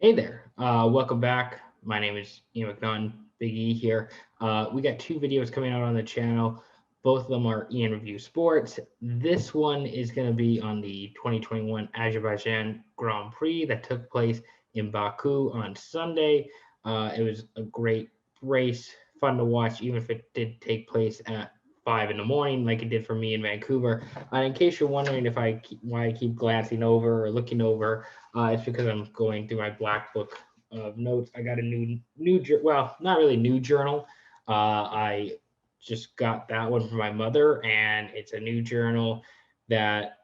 Hey there, welcome back. My name is Ian McNaughton, Big E here. We got two videos coming out on the channel. Both of them are Ian Review Sports. This one is going to be on the 2021 Azerbaijan Grand Prix that took place in Baku on Sunday. It was a great race, fun to watch, even if it did take place at 5 in the morning, like it did for me in Vancouver. In case you're wondering if why I keep glancing over or looking over, it's because I'm going through my black book of notes. I got a well, not really new journal. I just got that one from my mother, and it's a new journal that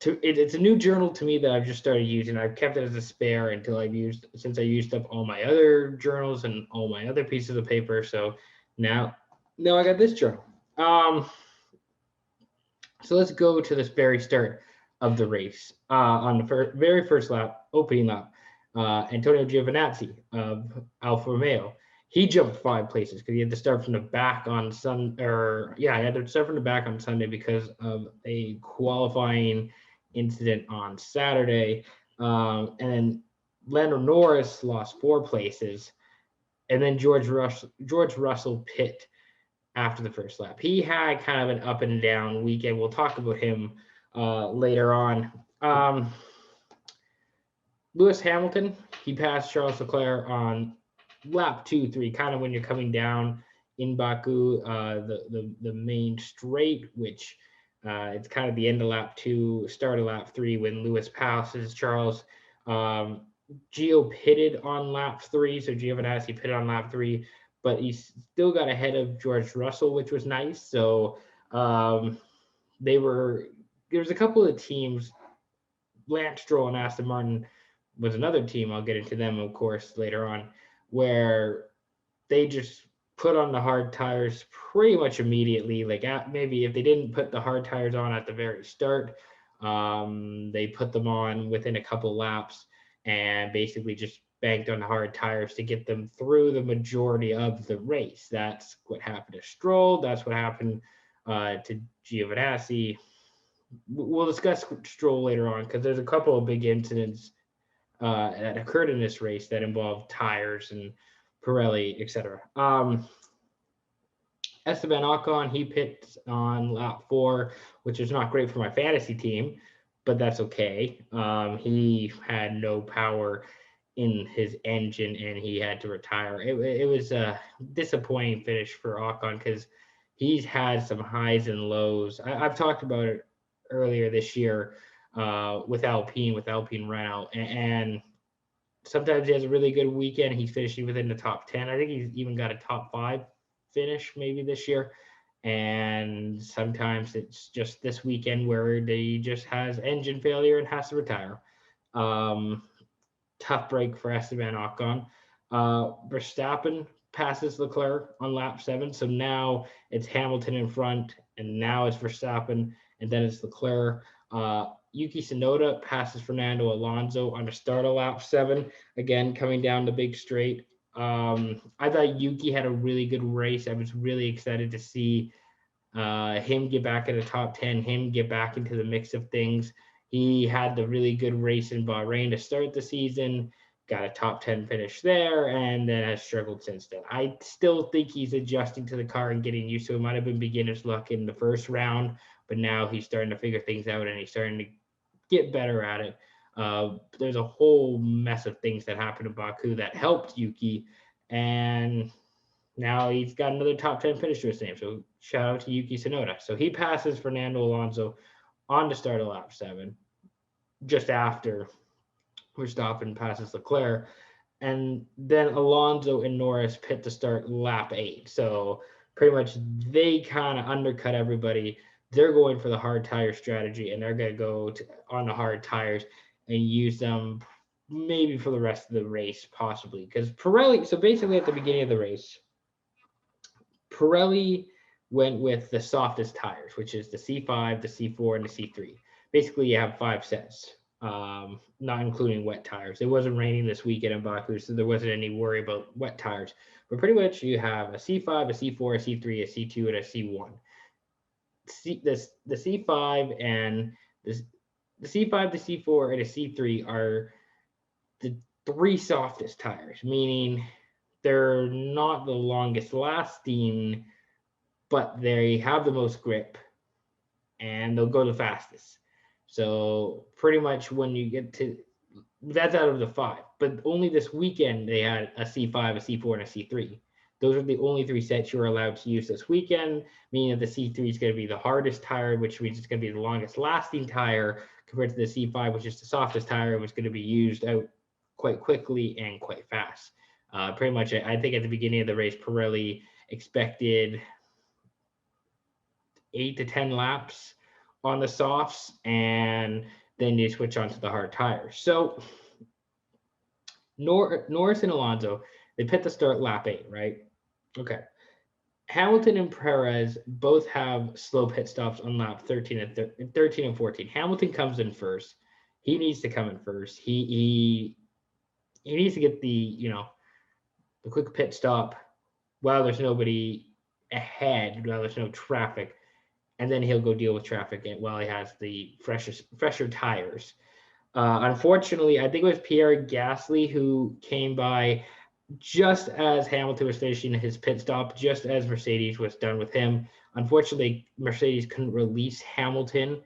it's a new journal to me that I've just started using. I've kept it as a spare until since I used up all my other journals and all my other pieces of paper. So now, now I got this journal. Um, so let's go to this very start of the race. On the very first lap, opening lap, Antonio Giovinazzi of Alfa Romeo, he jumped 5 places because he had to start from the back on he had to start from the back on Sunday because of a qualifying incident on Saturday. And then Lando Norris lost 4 places, and then George Russell pit after the first lap. He had kind of an up and down weekend. We'll talk about him later on. Lewis Hamilton, he passed Charles Leclerc on lap 2, 3, kind of when you're coming down in Baku, the main straight, which it's kind of the end of lap 2, start of lap 3 when Lewis passes Charles. Gio pitted on lap 3, so Giovinazzi pitted on lap 3, but he still got ahead of George Russell, which was nice. So there was a couple of teams, Lance Stroll and Aston Martin was another team. I'll get into them, of course, later on, where they just put on the hard tires pretty much immediately. Like maybe if they didn't put the hard tires on at the very start, they put them on within a couple laps and basically just banked on the hard tires to get them through the majority of the race. That's what happened to Stroll. That's what happened to Giovinazzi. We'll discuss Stroll later on because there's a couple of big incidents that occurred in this race that involved tires and Pirelli, etc. Esteban Ocon, he pits on lap 4, which is not great for my fantasy team, but that's okay. He had no power in his engine and he had to retire. It was a disappointing finish for Ocon because he's had some highs and lows. I've talked about it earlier this year with Alpine Renault, and sometimes he has a really good weekend. He's finishing within the top 10. I think he's even got a top 5 finish maybe this year. And sometimes it's just this weekend where he just has engine failure and has to retire. Tough break for Esteban Ocon. Verstappen passes Leclerc on lap 7. So now it's Hamilton in front, and now it's Verstappen, and then it's Leclerc. Yuki Tsunoda passes Fernando Alonso on the start of lap 7, again coming down the big straight. I thought Yuki had a really good race. I was really excited to see him get back in the top 10, him get back into the mix of things. He had the really good race in Bahrain to start the season, got a top 10 finish there, and then has struggled since then. I still think he's adjusting to the car and getting used to it. Might have been beginner's luck in the first round, but now he's starting to figure things out and he's starting to get better at it. There's a whole mess of things that happened in Baku that helped Yuki, and now he's got another top 10 finish to his name. So shout out to Yuki Tsunoda. So he passes Fernando Alonso on the start of lap 7, just after Verstappen passes Leclerc. And then Alonso and Norris pit to start lap 8. So pretty much they kind of undercut everybody. They're going for the hard tire strategy, and they're going to go on the hard tires and use them maybe for the rest of the race, possibly. Because Pirelli, so basically at the beginning of the race, Pirelli went with the softest tires, which is the C5, the C4, and the C3. Basically, you have 5 sets, not including wet tires. It wasn't raining this weekend in Baku, so there wasn't any worry about wet tires. But pretty much you have a C5, a C4, a C3, a C2, and a C1. The C5 and the C5, the C4, and the C3 are the 3 softest tires, meaning they're not the longest lasting, but they have the most grip and they'll go the fastest. So pretty much when you get to that's out of the 5, but only this weekend they had a C5, a C4, and a C3. Those are the only 3 sets you're allowed to use this weekend, meaning that the C3 is going to be the hardest tire, which means it's going to be the longest lasting tire compared to the C5, which is the softest tire, which is going to be used out quite quickly and quite fast. Pretty much, I think at the beginning of the race, Pirelli expected 8 to 10 laps on the softs, and then you switch on to the hard tires. So Norris and Alonso, they pit the start lap 8, right? Okay. Hamilton and Perez both have slow pit stops on lap 13 and 14. Hamilton comes in first. He needs to come in first. He needs to get the quick pit stop while there's nobody ahead, while there's no traffic, and then he'll go deal with traffic while he has the fresher tires. Unfortunately, I think it was Pierre Gasly who came by just as Hamilton was finishing his pit stop, just as Mercedes was done with him. Unfortunately, Mercedes couldn't release Hamilton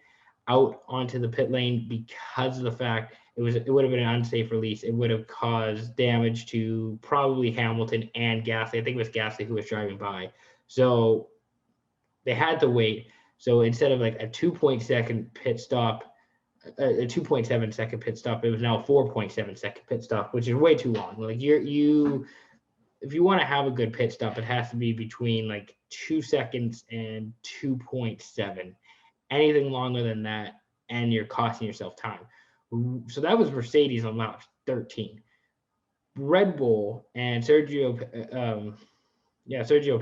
out onto the pit lane because of the fact it would have been an unsafe release. It would have caused damage to probably Hamilton and Gasly. I think it was Gasly who was driving by. So they had to wait. So instead of like a 2.2 pit stop, a 2.7 second pit stop, it was now a 4.7 second pit stop, which is way too long. Like if you want to have a good pit stop, it has to be between like 2 seconds and 2.7. Anything longer than that, and you're costing yourself time. So that was Mercedes on lap 13. Red Bull and Sergio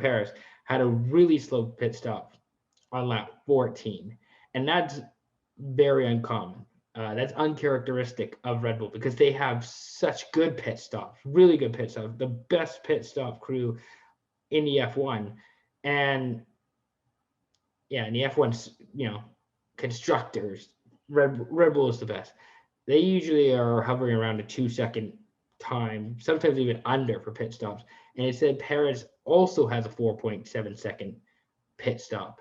Perez had a really slow pit stop on lap 14, and that's very uncommon. That's uncharacteristic of Red Bull because they have such good pit stops, really good pit stops, the best pit stop crew in the F1. And in the F1, constructors, Red Bull is the best. They usually are hovering around a 2-second time, sometimes even under for pit stops. And it said Perez also has a 4.7 second pit stop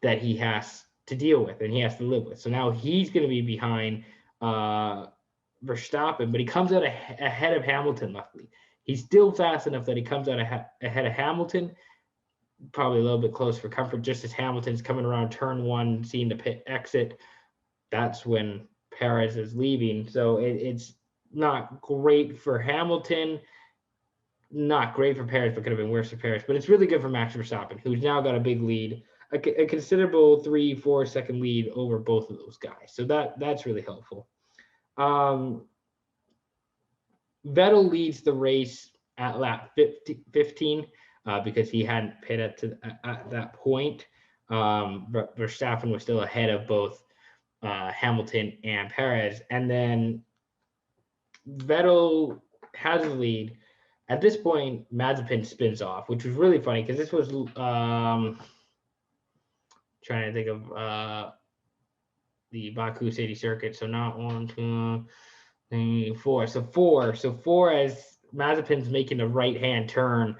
that he has to deal with and he has to live with. So now he's going to be behind Verstappen, but he comes out ahead of Hamilton, luckily. He's still fast enough that he comes out ahead of Hamilton, probably a little bit close for comfort, just as Hamilton's coming around turn 1, seeing the pit exit. That's when Perez is leaving. So it's not great for Hamilton, not great for Perez, but could have been worse for Perez. But it's really good for Max Verstappen, who's now got a big lead, a considerable 3-4 second lead over both of those guys. So that's really helpful. Vettel leads the race at lap 15 because he hadn't pitted at that point. But Verstappen was still ahead of both Hamilton and Perez. And then Vettel has the lead. At this point, Mazepin spins off, which was really funny because this was trying to think of the Baku City Circuit. So not 1, 2, 3, 4. So four as Mazepin's making a right-hand turn,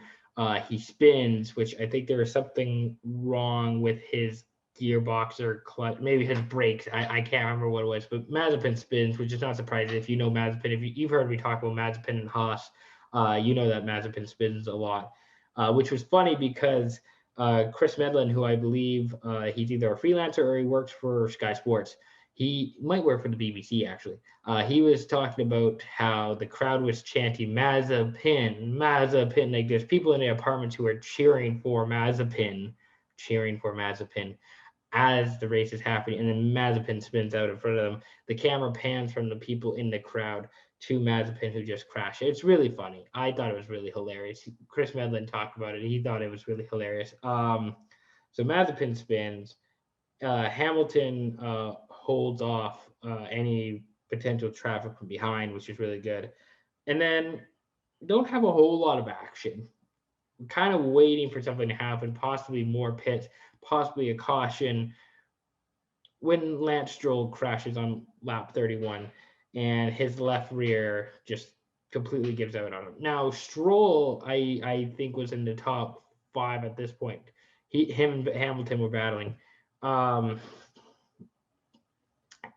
he spins, which I think there was something wrong with his gearbox or clutch, maybe his brakes. I can't remember what it was, but Mazepin spins, which is not surprising if you know Mazepin. If you've heard me talk about Mazepin and Haas, you know that Mazepin spins a lot, which was funny because Chris Medlin, who I believe he's either a freelancer or he works for Sky Sports. He might work for the BBC, actually. He was talking about how the crowd was chanting Mazepin, Mazepin. Like there's people in the apartments who are cheering for Mazepin as the race is happening. And then Mazepin spins out in front of them. The camera pans from the people in the crowd to Mazepin, who just crashed. It's really funny. I thought it was really hilarious. Chris Medlin talked about it. He thought it was really hilarious. So Mazepin spins. Hamilton holds off any potential traffic from behind, which is really good. And then don't have a whole lot of action. Kind of waiting for something to happen, possibly more pits, possibly a caution, when Lance Stroll crashes on lap 31 and his left rear just completely gives out on him. Now Stroll, I think was in the top 5 at this point. Him and Hamilton were battling.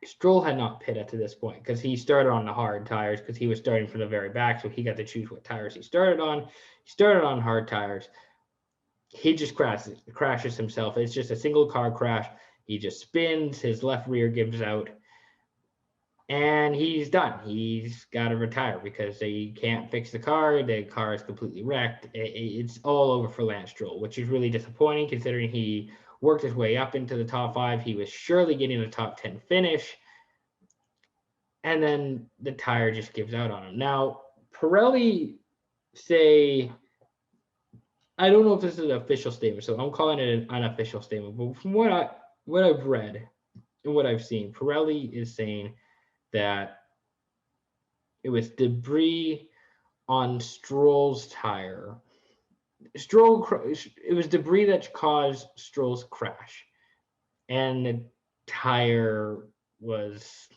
Stroll had not pit up to this point because he started on the hard tires because he was starting from the very back, so he got to choose what tires he started on. He started on hard tires. He just crashes himself. It's just a single car crash. He just spins. His left rear gives out. And he's done. He's got to retire because they can't fix the car. The car is completely wrecked. It's all over for Lance Stroll, which is really disappointing considering he worked his way up into the top 5. He was surely getting a top 10 finish. And then the tire just gives out on him. Now, Pirelli say, I don't know if this is an official statement, so I'm calling it an unofficial statement. But from what I've read and what I've seen, Pirelli is saying that it was debris on Stroll's tire. It was debris that caused Stroll's crash, and the tire was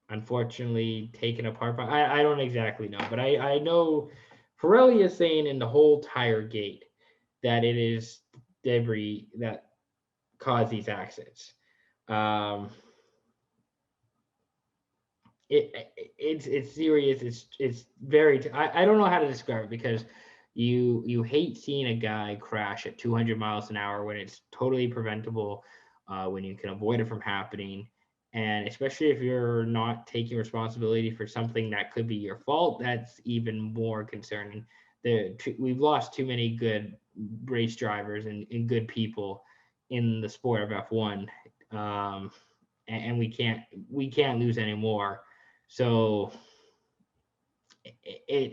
unfortunately taken apart. I don't exactly know, but I know Pirelli is saying in the whole tire gate that it is debris that caused these accidents. It's serious. It's very. I don't know how to describe it because you hate seeing a guy crash at 200 miles an hour when it's totally preventable, when you can avoid it from happening, and especially if you're not taking responsibility for something that could be your fault, that's even more concerning. We've lost too many good race drivers and good people in the sport of F1, and we can't lose any more. So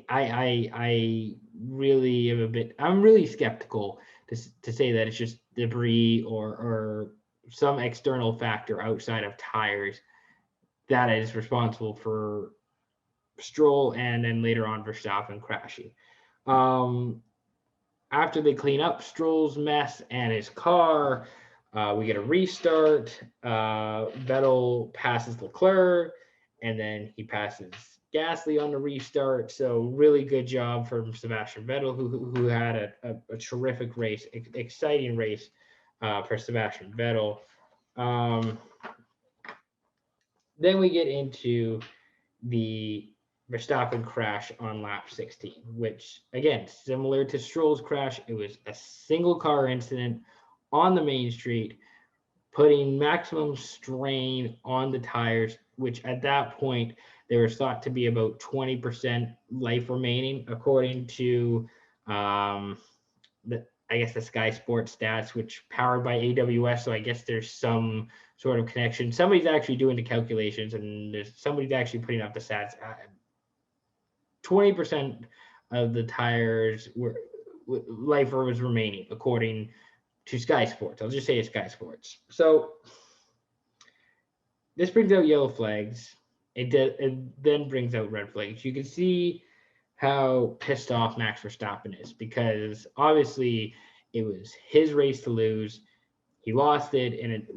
I really am I'm really skeptical to say that it's just debris or some external factor outside of tires that is responsible for Stroll and then later on Verstappen crashing. After they clean up Stroll's mess and his car, we get a restart. Vettel passes Leclerc, and then he passes Gasly on the restart. So really good job from Sebastian Vettel, who had a terrific race, exciting race for Sebastian Vettel. Then we get into the Verstappen crash on lap 16, which again, similar to Stroll's crash, it was a single car incident on the main street, putting maximum strain on the tires, which at that point there was thought to be about 20% life remaining, according to the Sky Sports stats, which powered by AWS. So I guess there's some sort of connection. Somebody's actually doing the calculations, and somebody's actually putting up the stats. 20% of the tires life was remaining, according to Sky Sports. I'll just say it's Sky Sports. So this brings out yellow flags. It then brings out red flags. You can see how pissed off Max Verstappen is because obviously it was his race to lose. He lost it, and it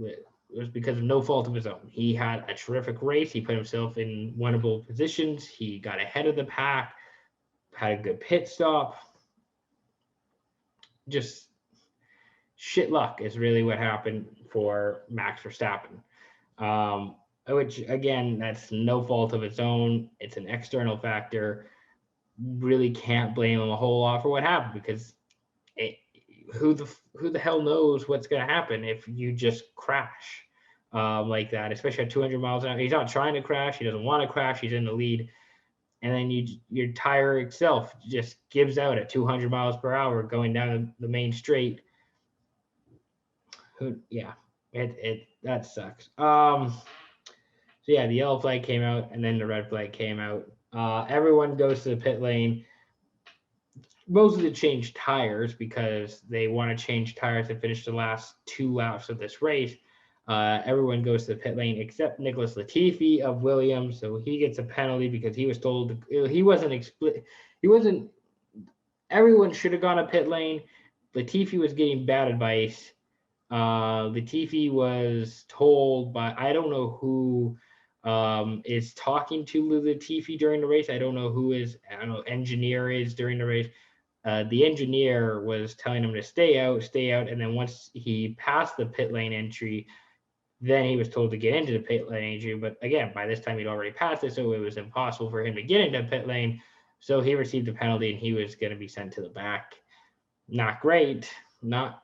was because of no fault of his own. He had a terrific race. He put himself in winnable positions. He got ahead of the pack, had a good pit stop. Just shit luck is really what happened for Max Verstappen. Which, again, that's no fault of its own. It's an external factor. Really can't blame him a whole lot for what happened because who the hell knows what's going to happen if you just crash like that, especially at 200 miles an hour. He's not trying to crash. He doesn't want to crash. He's in the lead. And then your tire itself just gives out at 200 miles per hour going down the main straight. Yeah, that sucks. So yeah, the yellow flag came out, and then the red flag came out. Everyone goes to the pit lane. Mostly to change tires because they want to change tires to finish the last 2 laps of this race. Everyone goes to the pit lane except Nicholas Latifi of Williams. So he gets a penalty because he was told he wasn't. Everyone should have gone to pit lane. Latifi was getting bad advice. Latifi was told by, I don't know who is talking to Latifi during the race. I don't know who his engineer is during the race. The engineer was telling him to stay out, and then once he passed the pit lane entry, then he was told to get into the pit lane entry. But again, by this time he'd already passed it, so it was impossible for him to get into pit lane. So he received a penalty, and he was going to be sent to the back. Not great. Not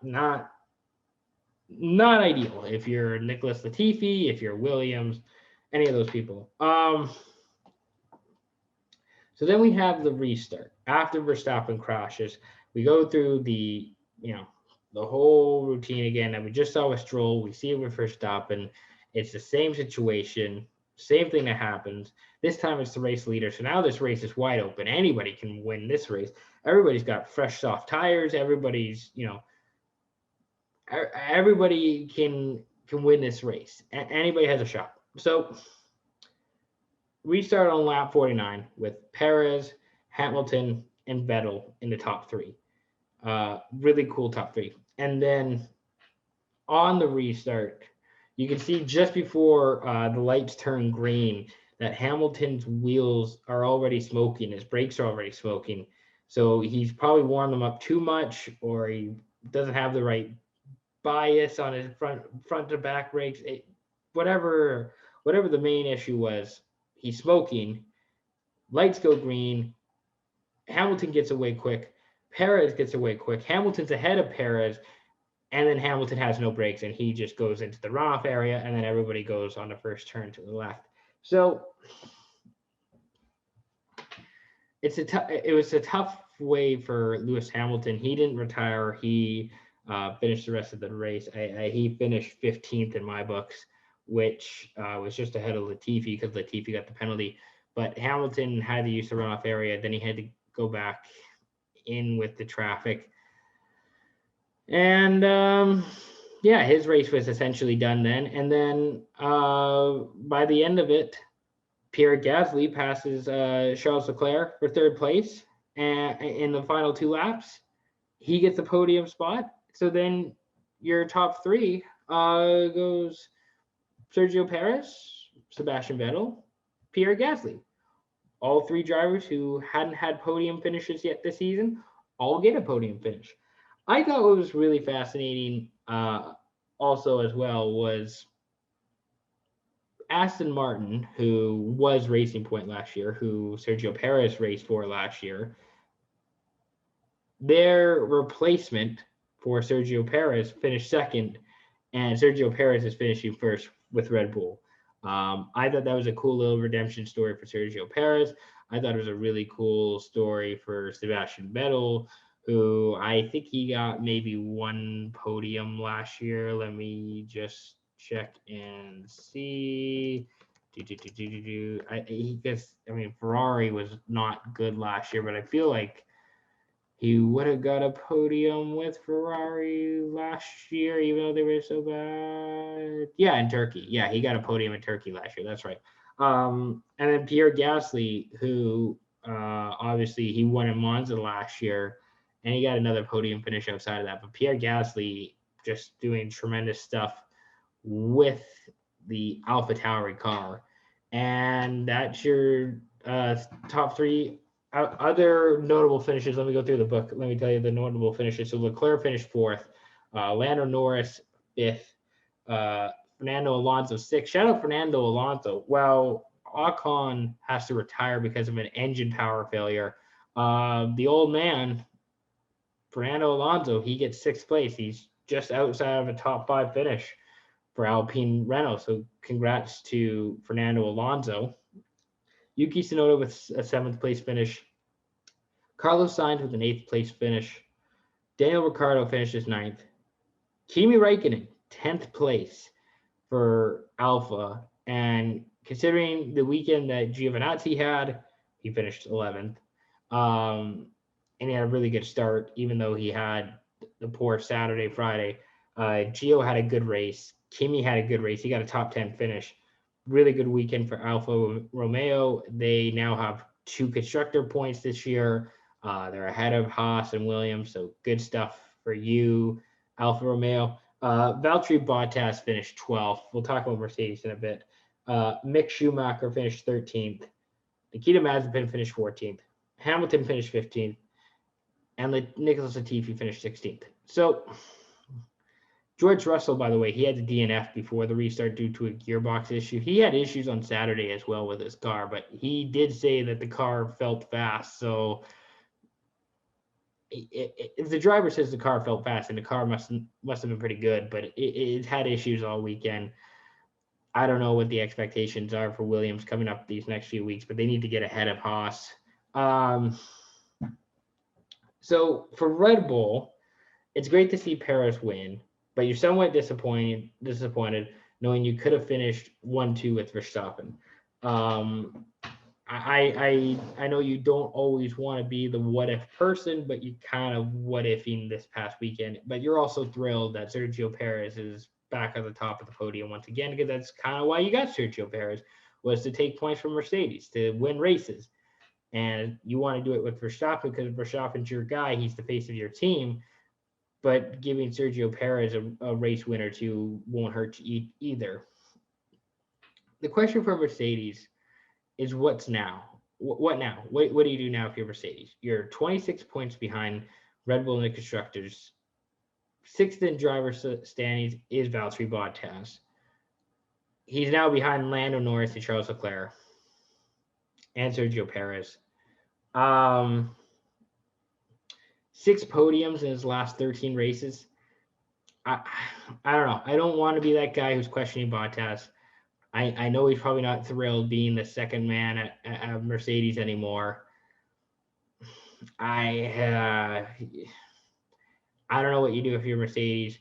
ideal if you're Nicholas Latifi, if you're Williams, any of those people. So then we have the restart. After Verstappen crashes, we go through the whole routine again that we just saw with Stroll. We see it with Verstappen. It's the same situation, same thing that happens. This time it's the race leader. So now this race is wide open. Anybody can win this race. Everybody's got fresh, soft tires. Everybody can win this race. Anybody has a shot. So we start on lap 49 with Perez, Hamilton, and Vettel in the top three. Really cool top three. And then on the restart, you can see just before the lights turn green that Hamilton's wheels are already smoking. His brakes are already smoking. So he's probably warmed them up too much, or he doesn't have the right bias on his front to back brakes. Whatever the main issue was, he's smoking. Lights go green. Hamilton gets away quick. Perez gets away quick. Hamilton's ahead of Perez, and then Hamilton has no brakes, and he just goes into the runoff area, and then everybody goes on the first turn to the left. So it was a tough way for Lewis Hamilton. He didn't retire. He finished the rest of the race. He finished 15th in my books, which was just ahead of Latifi because Latifi got the penalty. But Hamilton had to use the runoff area. Then he had to go back in with the traffic. And his race was essentially done then. And then by the end of it, Pierre Gasly passes Charles Leclerc for third place. And in the final 2 laps, he gets the podium spot. So then your top three goes Sergio Perez, Sebastian Vettel, Pierre Gasly. All 3 drivers who hadn't had podium finishes yet this season all get a podium finish. I thought what was really fascinating also as well was Aston Martin, who was Racing Point last year, who Sergio Perez raced for last year. Their replacement for Sergio Perez finished second, and Sergio Perez is finishing first with Red Bull. I thought that was a cool little redemption story for Sergio Perez. I thought it was a really cool story for Sebastian Vettel, who I think he got maybe 1 podium last year. Let me just check and see. Ferrari was not good last year, but I feel like he would have got a podium with Ferrari last year, even though they were so bad. Yeah, in Turkey. Yeah, he got a podium in Turkey last year. That's right. And then Pierre Gasly, who obviously he won in Monza last year, and he got another podium finish outside of that. But Pierre Gasly just doing tremendous stuff with the AlphaTauri car. And that's your top 3. Other notable finishes, let me go through the book. Let me tell you the notable finishes. So Leclerc finished 4th, Lando Norris 5th, Fernando Alonso 6th. Shout out Fernando Alonso. Well, Ocon has to retire because of an engine power failure. The old man, Fernando Alonso, he gets 6th place. He's just outside of a top 5 finish for Alpine Renault. So congrats to Fernando Alonso. Yuki Tsunoda with a 7th place finish. Carlos Sainz with an 8th place finish. Daniel Ricciardo finishes 9th. Kimi Räikkönen, 10th place for Alpha. And considering the weekend that Giovinazzi had, he finished 11th. And he had a really good start, even though he had the poor Saturday, Friday. Gio had a good race. Kimi had a good race. He got a top 10 finish. Really good weekend for Alfa Romeo. They now have 2 constructor points this year. They're ahead of Haas and Williams, so good stuff for you, Alfa Romeo. Valtteri Bottas finished 12th. We'll talk about Mercedes in a bit. Mick Schumacher finished 13th. Nikita Mazepin finished 14th. Hamilton finished 15th. And Nicholas Latifi finished 16th. So George Russell, by the way, he had the DNF before the restart due to a gearbox issue. He had issues on Saturday as well with his car, but he did say that the car felt fast. So if the driver says the car felt fast, and the car must have been pretty good, but it had issues all weekend. I don't know what the expectations are for Williams coming up these next few weeks, but they need to get ahead of Haas. So for Red Bull, it's great to see Perez win, but you're somewhat disappointed knowing you could have finished 1-2 with Verstappen. I know you don't always want to be the what if person, but you kind of what ifing this past weekend. But you're also thrilled that Sergio Perez is back at the top of the podium once again, because that's kind of why you got Sergio Perez, was to take points from Mercedes, to win races. And you want to do it with Verstappen because Verstappen's your guy. He's the face of your team. But giving Sergio Perez a race win or two won't hurt you either. The question for Mercedes is what's now? What now? What do you do now if you're Mercedes? You're 26 points behind Red Bull in the Constructors. Sixth in driver standings is Valtteri Bottas. He's now behind Lando Norris and Charles Leclerc and Sergio Perez. 6 podiums in his last 13 races. I don't know. I don't want to be that guy who's questioning Bottas. I know he's probably not thrilled being the second man at Mercedes anymore. I don't know what you do if you're Mercedes.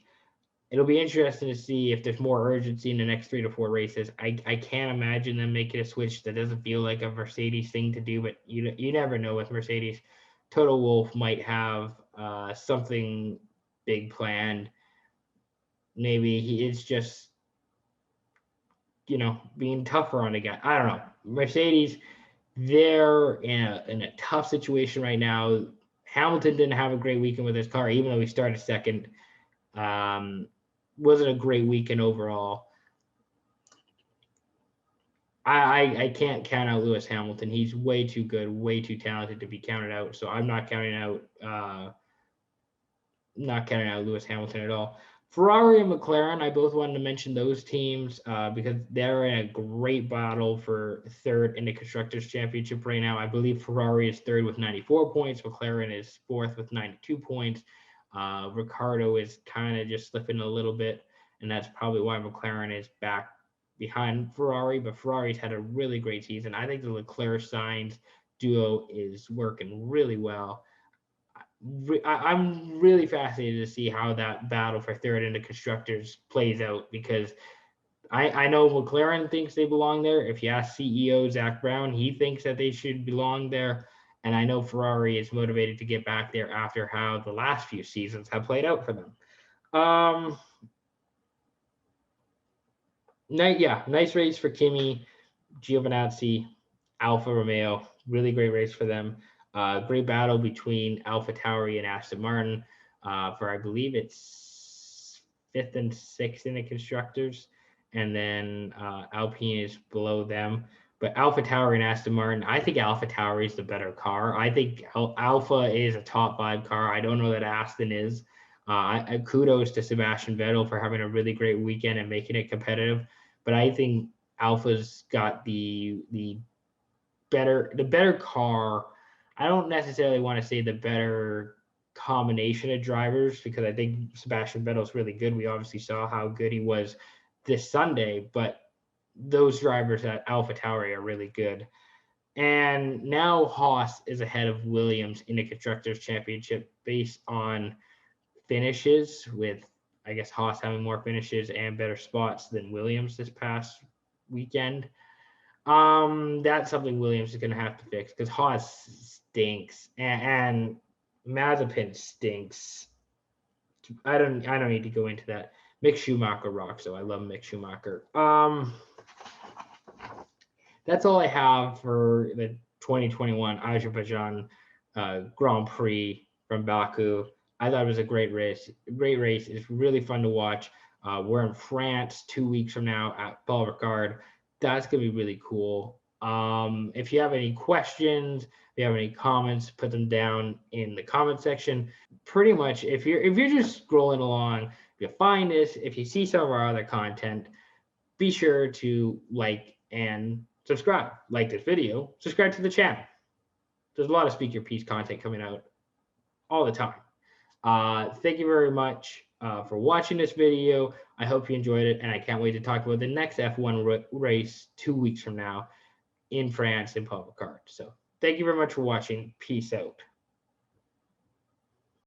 It'll be interesting to see if there's more urgency in the next 3 to 4 races. I can't imagine them making a switch that doesn't feel like a Mercedes thing to do, but you never know with Mercedes. Toto Wolff might have something big planned. Maybe he is just, being tougher on the guy. I don't know. Mercedes, they're in a tough situation right now. Hamilton didn't have a great weekend with his car, even though he started second. Wasn't a great weekend overall. I can't count out Lewis Hamilton. He's way too good, way too talented to be counted out. So I'm not counting out Lewis Hamilton at all. Ferrari and McLaren, I both wanted to mention those teams because they're in a great battle for third in the Constructors' Championship right now. I believe Ferrari is third with 94 points. McLaren is fourth with 92 points. Ricciardo is kind of just slipping a little bit, and that's probably why McLaren is back behind Ferrari. But Ferrari's had a really great season. I think the Leclerc-Sainz duo is working really well. I'm really fascinated to see how that battle for third in the Constructors plays out, because I know McLaren thinks they belong there. If you ask CEO Zach Brown, he thinks that they should belong there. And I know Ferrari is motivated to get back there after how the last few seasons have played out for them. Nice race for Kimi, Giovinazzi, Alfa Romeo. Really great race for them. Great battle between AlphaTauri and Aston Martin for, I believe it's 5th and 6th in the Constructors. And then Alpine is below them. But AlphaTauri and Aston Martin, I think AlphaTauri is the better car. I think Alpha is a top 5 car. I don't know that Aston is. Kudos to Sebastian Vettel for having a really great weekend and making it competitive. But I think Alpha's got the better car. I don't necessarily want to say the better combination of drivers, because I think Sebastian Vettel's really good. We obviously saw how good he was this Sunday, but those drivers at AlphaTauri are really good. And now Haas is ahead of Williams in the Constructors' Championship based on finishes, with, I guess, Haas having more finishes and better spots than Williams this past weekend. That's something Williams is going to have to fix, because Haas stinks and Mazepin stinks. I don't need to go into that. Mick Schumacher rocks, so I love Mick Schumacher. That's all I have for the 2021 Azerbaijan Grand Prix from Baku. I thought it was a great race. It's really fun to watch. We're in France 2 weeks from now at Paul Ricard. That's gonna be really cool. If you have any questions, if you have any comments, put them down in the comment section. Pretty much, if you're just scrolling along, if you find this, if you see some of our other content, be sure to like and subscribe. Like this video, subscribe to the channel. There's a lot of Speak Your Piece content coming out all the time. Thank you very much for watching this video. I hope you enjoyed it, and I can't wait to talk about the next F1 race 2 weeks from now in France in Paul Ricard. So thank you very much for watching. Peace out.